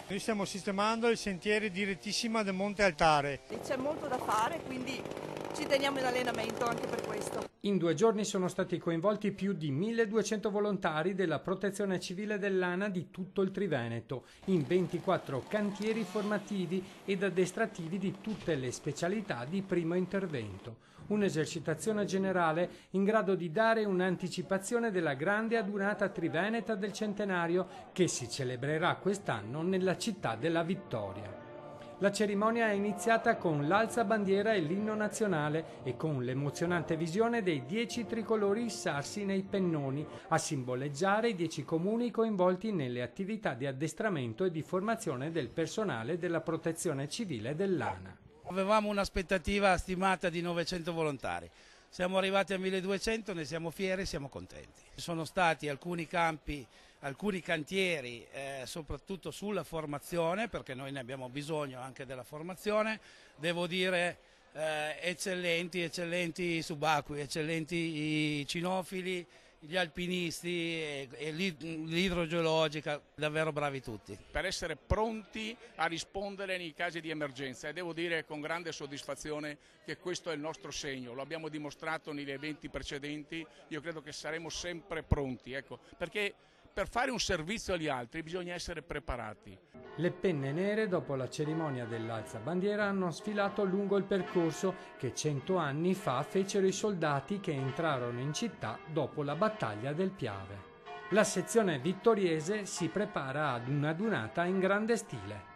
Noi stiamo sistemando il sentiere direttissima del Monte Altare. C'è molto da fare, quindi ci teniamo in allenamento anche per questo. In 2 giorni sono stati coinvolti più di 1200 volontari della Protezione Civile dell'ANA di tutto il Triveneto, in 24 cantieri formativi ed addestrativi di tutte le specialità di primo intervento. Un'esercitazione generale in grado di dare un'anticipazione della grande adunata triveneta del centenario che si celebrerà quest'anno nella città della Vittoria. La cerimonia è iniziata con l'alzabandiera e l'inno nazionale e con l'emozionante visione dei 10 tricolori issarsi nei pennoni a simboleggiare i 10 comuni coinvolti nelle attività di addestramento e di formazione del personale della Protezione Civile dell'ANA. Avevamo un'aspettativa stimata di 900 volontari. Siamo arrivati a 1200, ne siamo fieri e siamo contenti. Ci sono stati alcuni campi, alcuni cantieri, soprattutto sulla formazione, perché noi ne abbiamo bisogno anche della formazione, devo dire eccellenti i subacquei, eccellenti i cinofili, gli alpinisti e l'idrogeologica, davvero bravi tutti. Per essere pronti a rispondere nei casi di emergenza, e devo dire con grande soddisfazione che questo è il nostro segno, lo abbiamo dimostrato negli eventi precedenti, io credo che saremo sempre pronti, ecco, perché per fare un servizio agli altri bisogna essere preparati. Le penne nere dopo la cerimonia dell'alzabandiera hanno sfilato lungo il percorso che 100 anni fa fecero i soldati che entrarono in città dopo la battaglia del Piave. La sezione vittoriese si prepara ad una adunata in grande stile.